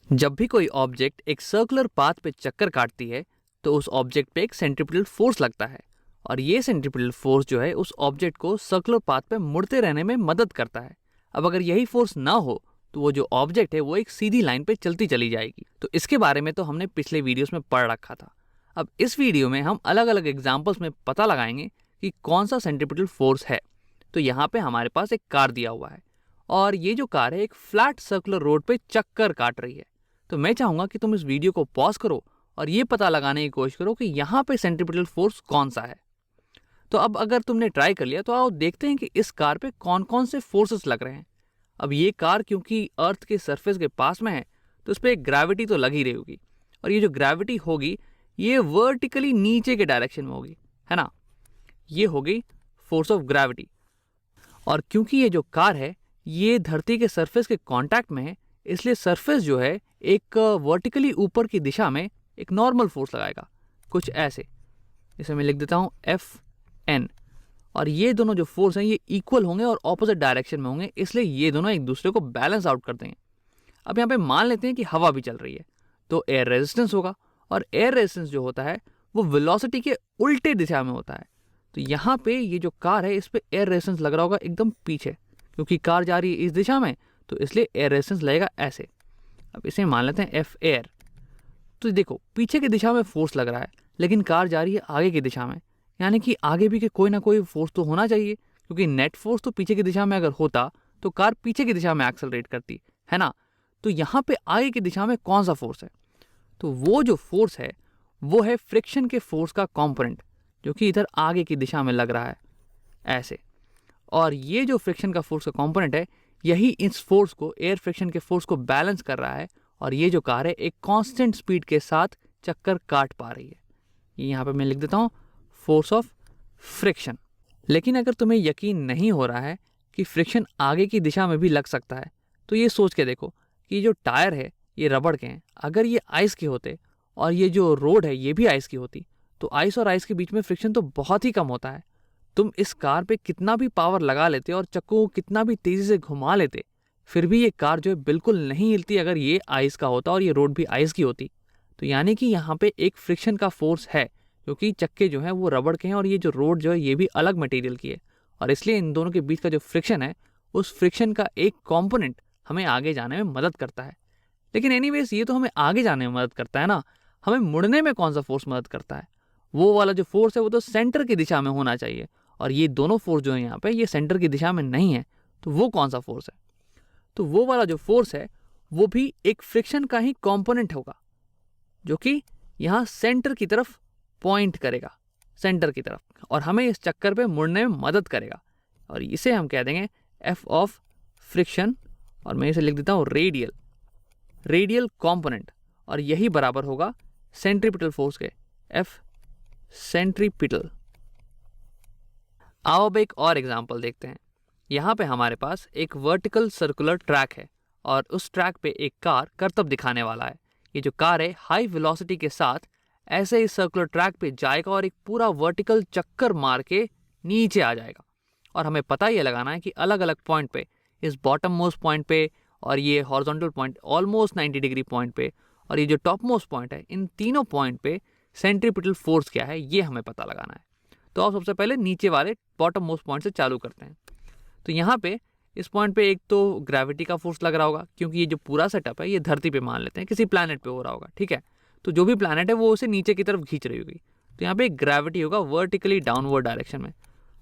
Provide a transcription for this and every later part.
जब भी कोई ऑब्जेक्ट एक सर्कुलर पाथ पे चक्कर काटती है तो उस ऑब्जेक्ट पे एक सेंट्रीपिटल फोर्स लगता है और ये सेंट्रीपिटल फोर्स जो है उस ऑब्जेक्ट को सर्कुलर पाथ पे मुड़ते रहने में मदद करता है। अब अगर यही फोर्स ना हो तो वो जो ऑब्जेक्ट है वो एक सीधी लाइन पे चलती चली जाएगी। तो इसके बारे में तो हमने पिछले वीडियोस में पढ़ रखा था। अब इस वीडियो में हम अलग अलग एग्जाम्पल्स में पता लगाएंगे कि कौन सा सेंट्रीपिटल फोर्स है। तो यहाँ पे हमारे पास एक कार दिया हुआ है और ये जो कार है एक फ्लैट सर्कुलर रोड पे चक्कर काट रही है। तो मैं चाहूंगा कि तुम इस वीडियो को पॉज करो और ये पता लगाने की कोशिश करो कि यहाँ पे सेंट्रीपिटल फोर्स कौन सा है। तो अब अगर तुमने ट्राई कर लिया तो आओ देखते हैं कि इस कार पे कौन कौन से फोर्सेस लग रहे हैं। अब ये कार क्योंकि अर्थ के सरफेस के पास में है तो इस पर एक ग्रेविटी तो लग ही रही होगी और ये जो ग्रेविटी होगी ये वर्टिकली नीचे के डायरेक्शन में होगी, है ना। ये होगी फोर्स ऑफ ग्रेविटी। और क्योंकि ये जो कार है ये धरती के सरफेस के कांटेक्ट में है इसलिए सरफेस जो है एक वर्टिकली ऊपर की दिशा में एक नॉर्मल फोर्स लगाएगा, कुछ ऐसे। इसे मैं लिख देता हूँ Fn। और ये दोनों जो फोर्स हैं ये इक्वल होंगे और ऑपोजिट डायरेक्शन में होंगे, इसलिए ये दोनों एक दूसरे को बैलेंस आउट कर देंगे। अब यहाँ पे मान लेते हैं कि हवा भी चल रही है तो एयर रेजिस्टेंस होगा और एयर रेजिस्टेंस जो होता है वो वेलोसिटी के उल्टे दिशा में होता है। तो यहाँ पे ये जो कार है इस पे एयर रेजिस्टेंस लग रहा होगा एकदम पीछे, क्योंकि कार जा रही है इस दिशा में तो इसलिए एयर रेजिस्टेंस लगेगा ऐसे। अब इसे मान लेते हैं एफ एयर। तो देखो पीछे की दिशा में फोर्स लग रहा है लेकिन कार जा रही है आगे की दिशा में, यानी कि आगे भी कोई ना कोई फोर्स तो होना चाहिए, क्योंकि नेट फोर्स तो पीछे की दिशा में अगर होता तो कार पीछे की दिशा में एक्सेलरेट करती, है ना। तो यहाँ पे आगे की दिशा में कौन सा फोर्स है, तो वो जो फोर्स है वो है फ्रिक्शन के फोर्स का कॉम्पोनेंट जो कि इधर आगे की दिशा में लग रहा है ऐसे। और ये जो फ्रिक्शन का फोर्स का कंपोनेंट है यही इस फोर्स को, एयर फ्रिक्शन के फोर्स को बैलेंस कर रहा है और ये जो कार है एक कांस्टेंट स्पीड के साथ चक्कर काट पा रही है। ये यहाँ पे मैं लिख देता हूँ फोर्स ऑफ फ्रिक्शन। लेकिन अगर तुम्हें यकीन नहीं हो रहा है कि फ्रिक्शन आगे की दिशा में भी लग सकता है तो ये सोच के देखो कि जो टायर है ये रबड़ के हैं, अगर ये आइस के होते और ये जो रोड है ये भी आइस की होती तो आइस और आइस के बीच में फ्रिक्शन तो बहुत ही कम होता है। तुम इस कार पे कितना भी पावर लगा लेते और चक्कों को कितना भी तेजी से घुमा लेते फिर भी ये कार जो है बिल्कुल नहीं हिलती अगर ये आइस का होता और ये रोड भी आइस की होती। तो यानी कि यहाँ पे एक फ्रिक्शन का फोर्स है क्योंकि चक्के जो हैं वो रबड़ के हैं और ये जो रोड जो है ये भी अलग मटेरियल की है और इसलिए इन दोनों के बीच का जो फ्रिक्शन है उस फ्रिक्शन का एक कॉम्पोनेंट हमें आगे जाने में मदद करता है। लेकिन एनीवेज ये तो हमें आगे जाने में मदद करता है ना, हमें मुड़ने में कौन सा फोर्स मदद करता है? वो वाला जो फोर्स है वो तो सेंटर की दिशा में होना चाहिए और ये दोनों फोर्स जो है यहाँ पे ये सेंटर की दिशा में नहीं है। तो वो कौन सा फोर्स है? तो वो वाला जो फोर्स है वो भी एक फ्रिक्शन का ही कंपोनेंट होगा जो कि यहाँ सेंटर की तरफ पॉइंट करेगा, सेंटर की तरफ, और हमें इस चक्कर पे मुड़ने में मदद करेगा और इसे हम कह देंगे एफ ऑफ फ्रिक्शन और मैं इसे लिख देता हूँ रेडियल कंपोनेंट और यही बराबर होगा सेंट्रीपिटल फोर्स के एफ सेंट्रीपिटल। आओ अब एक और एग्जांपल देखते हैं। यहाँ पे हमारे पास एक वर्टिकल सर्कुलर ट्रैक है और उस ट्रैक पे एक कार करतब दिखाने वाला है। ये जो कार है हाई वेलोसिटी के साथ ऐसे ही सर्कुलर ट्रैक पे जाएगा और एक पूरा वर्टिकल चक्कर मार के नीचे आ जाएगा और हमें पता ये लगाना है कि अलग अलग पॉइंट पे, इस बॉटम मोस्ट पॉइंट पे और ये horizontal point almost 90 degree point पे और ये जो टॉप मोस्ट पॉइंट है, इन तीनों पॉइंट पे सेंट्रीपिटल फोर्स क्या है ये हमें पता लगाना है। तो आप सबसे पहले नीचे वाले बॉटम मोस्ट पॉइंट से चालू करते हैं। तो यहाँ पे इस पॉइंट पे एक तो ग्रेविटी का फोर्स लग रहा होगा क्योंकि ये जो पूरा सेटअप है ये धरती पे मान लेते हैं किसी प्लैनेट पे हो रहा होगा, ठीक है। तो जो भी प्लैनेट है वो उसे नीचे की तरफ खींच रही होगी तो यहाँ पे एक ग्रेविटी होगा वर्टिकली डाउनवर्ड डायरेक्शन में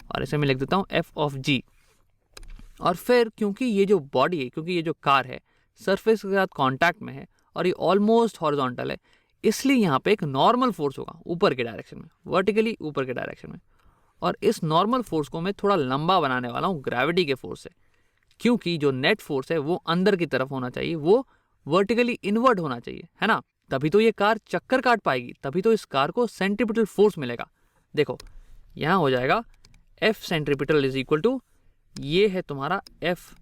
और इसे मैं लिख देता हूँ एफ ऑफ जी। और फिर क्योंकि ये जो बॉडी है, क्योंकि ये जो कार है सरफेस के साथ कॉन्टैक्ट में है और ये ऑलमोस्ट हॉरिजॉन्टल है, इसलिए यहाँ पे एक नॉर्मल फोर्स होगा ऊपर के डायरेक्शन में, वर्टिकली ऊपर के डायरेक्शन में। और इस नॉर्मल फोर्स को मैं थोड़ा लंबा बनाने वाला हूँ ग्रेविटी के फोर्स से, क्योंकि जो नेट फोर्स है वो अंदर की तरफ होना चाहिए, वो वर्टिकली इनवर्ट होना चाहिए, है ना। तभी तो ये कार चक्कर काट पाएगी, तभी तो इस कार को सेंट्रीपिटल फोर्स मिलेगा। देखो यहाँ हो जाएगा F centripetal is equal to, ये है तुम्हारा एफ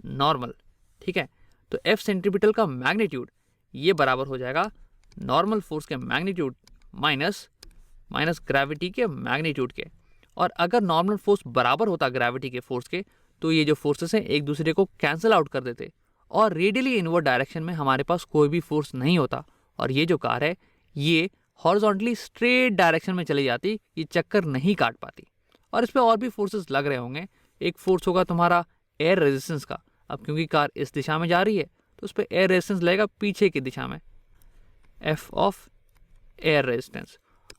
नॉर्मल, ठीक है। तो एफ सेंट्रीपिटल का मैग्नीट्यूड ये बराबर हो जाएगा नॉर्मल फोर्स के मैग्नीट्यूड माइनस ग्रेविटी के मैग्नीट्यूड के। और अगर नॉर्मल फोर्स बराबर होता ग्रेविटी के फोर्स के तो ये जो फोर्सेस हैं एक दूसरे को कैंसिल आउट कर देते और रेडियली इनवर्ड डायरेक्शन में हमारे पास कोई भी फोर्स नहीं होता, और ये जो कार है ये हॉरिजॉन्टली स्ट्रेट डायरेक्शन में चली जाती, ये चक्कर नहीं काट पाती। और इस पर और भी फोर्सेस लग रहे होंगे। एक फोर्स होगा तुम्हारा एयर रेजिस्टेंस का। अब क्योंकि कार इस दिशा में जा रही है तो उस पर एयर रेजिस्टेंस लगेगा पीछे की दिशा में, एफ ऑफ एयर रेजिस्टेंस।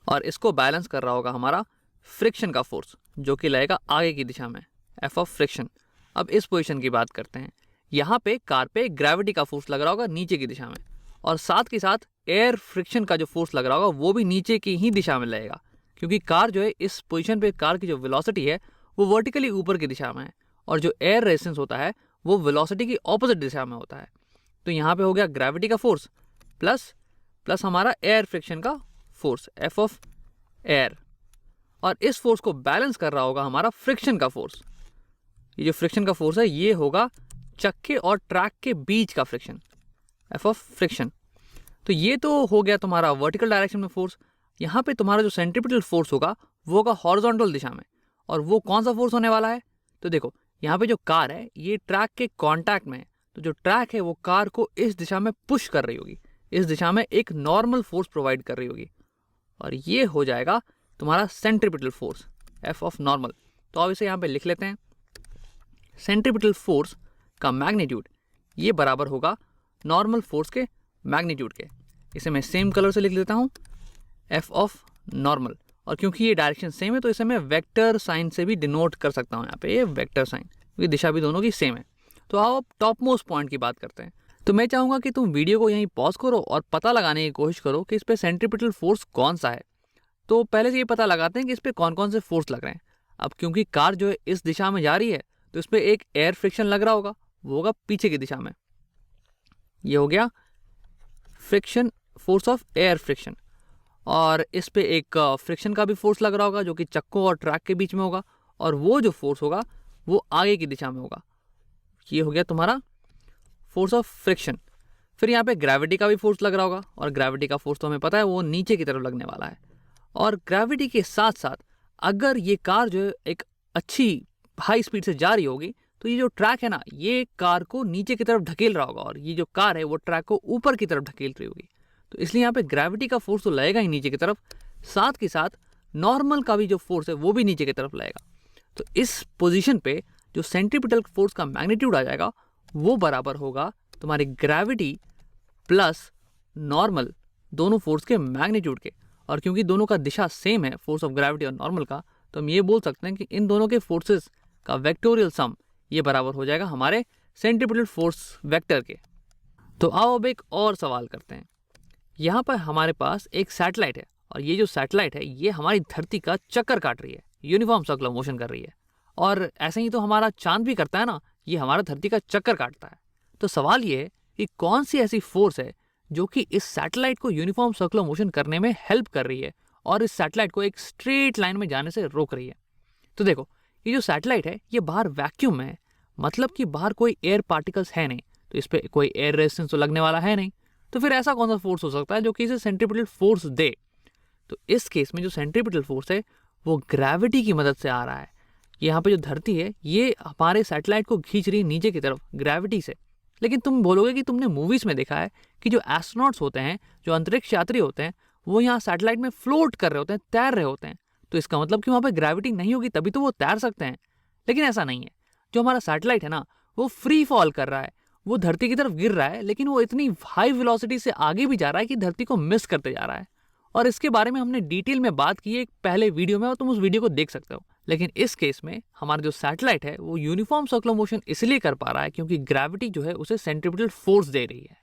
और इसको बैलेंस कर रहा होगा हमारा फ्रिक्शन का फोर्स, जो कि लगेगा आगे की दिशा में, एफ ऑफ फ्रिक्शन। अब इस पोजीशन की बात करते हैं। यहाँ पे कार पे ग्रेविटी का फोर्स लग रहा होगा नीचे की दिशा में, और साथ के साथ एयर फ्रिक्शन का जो फोर्स लग रहा होगा वो भी नीचे की ही दिशा में लगेगा, क्योंकि कार जो है इस पोजीशन पे कार की जो वेलोसिटी है वो वर्टिकली ऊपर की दिशा में है, और जो एयर रेजिस्टेंस होता है वो वेलोसिटी की ऑपोजिट दिशा में होता है। तो यहाँ पे हो गया ग्रेविटी का फोर्स प्लस हमारा एयर फ्रिक्शन का फोर्स, एफ ऑफ एयर। और इस फोर्स को बैलेंस कर रहा होगा हमारा फ्रिक्शन का फोर्स। ये जो फ्रिक्शन का फोर्स है ये होगा चक्के और ट्रैक के बीच का फ्रिक्शन, एफ ऑफ फ्रिक्शन। तो ये तो हो गया तुम्हारा वर्टिकल डायरेक्शन में फोर्स। यहाँ पे तुम्हारा जो सेंट्रीपिटल फोर्स होगा वो होगा हॉरिजॉन्टल दिशा में, और वो कौन सा फोर्स होने वाला है? तो देखो यहाँ पे जो कार है ये ट्रैक के कांटेक्ट में है, तो जो ट्रैक है वो कार को इस दिशा में पुश कर रही होगी, इस दिशा में एक नॉर्मल फोर्स प्रोवाइड कर रही होगी, और ये हो जाएगा तुम्हारा centripetal force, F of normal. तो अब इसे यहाँ पे लिख लेते हैं। सेंट्रीपिटल फोर्स का मैग्नीट्यूड ये बराबर होगा नॉर्मल फोर्स के मैग्नीट्यूड के। इसे मैं सेम कलर से लिख लेता हूँ, एफ ऑफ नॉर्मल। और क्योंकि ये डायरेक्शन सेम है तो इसे मैं वेक्टर साइन से भी डिनोट कर सकता हूँ। यहाँ पे ये वेक्टर साइन, क्योंकि दिशा भी दोनों की सेम है। तो आओ अब टॉप मोस्ट पॉइंट की बात करते हैं। तो मैं चाहूँगा कि तुम वीडियो को यहीं पॉज करो और पता लगाने की कोशिश करो कि इस पर सेंट्रीपिटल फोर्स कौन सा है। तो पहले से ये पता लगाते हैं कि इस पर कौन कौन से फोर्स लग रहे हैं। अब क्योंकि कार जो है इस दिशा में जा रही है तो इस पर एक एयर फ्रिक्शन लग रहा होगा, वो होगा पीछे की दिशा में। ये हो गया friction, force of air friction. और इस पे एक फ्रिक्शन का भी फोर्स लग रहा होगा जो कि चक्कों और ट्रैक के बीच में होगा, और वो जो फोर्स होगा वो आगे की दिशा में होगा। ये हो गया तुम्हारा फोर्स ऑफ फ्रिक्शन। फिर यहाँ पे ग्रेविटी का भी फोर्स लग रहा होगा, और ग्रेविटी का फोर्स तो हमें पता है वो नीचे की तरफ लगने वाला है। और ग्रेविटी के साथ साथ अगर ये कार जो है एक अच्छी हाई स्पीड से जा रही होगी तो ये जो ट्रैक है ना ये कार को नीचे की तरफ ढकेल रहा होगा, और ये जो कार है वो ट्रैक को ऊपर की तरफ ढकेल रही होगी। तो इसलिए यहाँ पे ग्रेविटी का फोर्स तो लगेगा ही नीचे की तरफ, साथ के साथ नॉर्मल का भी जो फोर्स है वो भी नीचे की तरफ लगेगा। तो इस पोजीशन पे जो सेंट्रीपिटल फोर्स का मैग्नीट्यूड आ जाएगा वो बराबर होगा तुम्हारी ग्रेविटी प्लस नॉर्मल, दोनों फोर्स के मैग्नीट्यूड के। और क्योंकि दोनों का दिशा सेम है, फोर्स ऑफ ग्रेविटी और नॉर्मल का, तो हम ये बोल सकते हैं कि इन दोनों के फोर्सेस का वेक्टोरियल सम ये बराबर हो जाएगा हमारे सेंट्रीपिटल फोर्स वेक्टर के। तो आओ अब एक और सवाल करते हैं। यहाँ पर हमारे पास एक सैटेलाइट है, और ये जो सैटेलाइट है ये हमारी धरती का चक्कर काट रही है, यूनिफॉर्म सर्कुलर मोशन कर रही है। और ऐसे ही तो हमारा चांद भी करता है ना, ये हमारा धरती का चक्कर काटता है। तो सवाल ये है कि कौन सी ऐसी फोर्स है जो कि इस सैटेलाइट को यूनिफॉर्म सर्कुलर मोशन करने में हेल्प कर रही है और इस सैटेलाइट को एक स्ट्रेट लाइन में जाने से रोक रही है। तो देखो ये जो सैटेलाइट है ये बाहर वैक्यूम में है, मतलब कि बाहर कोई एयर पार्टिकल्स है नहीं, तो इस पर कोई एयर रेजिस्टेंस तो लगने वाला है नहीं। तो फिर ऐसा कौन सा फोर्स हो सकता है जो कि इसे सेंट्रीपिटल फोर्स दे? तो इस केस में जो सेंट्रीपिटल फोर्स है वो ग्रेविटी की मदद से आ रहा है। यहाँ पे जो धरती है ये हमारे सैटेलाइट को खींच रही है नीचे की तरफ ग्रेविटी से। लेकिन तुम बोलोगे कि तुमने मूवीज में देखा है कि जो एस्ट्रोनॉट्स होते हैं, जो अंतरिक्ष यात्री होते हैं, वो यहाँ सैटेलाइट में फ्लोट कर रहे होते हैं, तैर रहे होते हैं। तो इसका मतलब कि वहाँ पे ग्रेविटी नहीं होगी तभी तो वो तैर सकते हैं। लेकिन ऐसा नहीं है। जो हमारा सैटेलाइट है ना वो फ्री फॉल कर रहा है, वो धरती की तरफ गिर रहा है, लेकिन वो इतनी हाई वेलोसिटी से आगे भी जा रहा है कि धरती को मिस करते जा रहा है। और इसके बारे में हमने डिटेल में बात की है एक पहले वीडियो में, और तुम उस वीडियो को देख सकते हो। लेकिन इस केस में हमारा जो सैटेलाइट है वो यूनिफॉर्म सर्कुलर मोशन इसलिए कर पा रहा है क्योंकि ग्रेविटी जो है उसे सेंट्रीपिटल फोर्स दे रही है।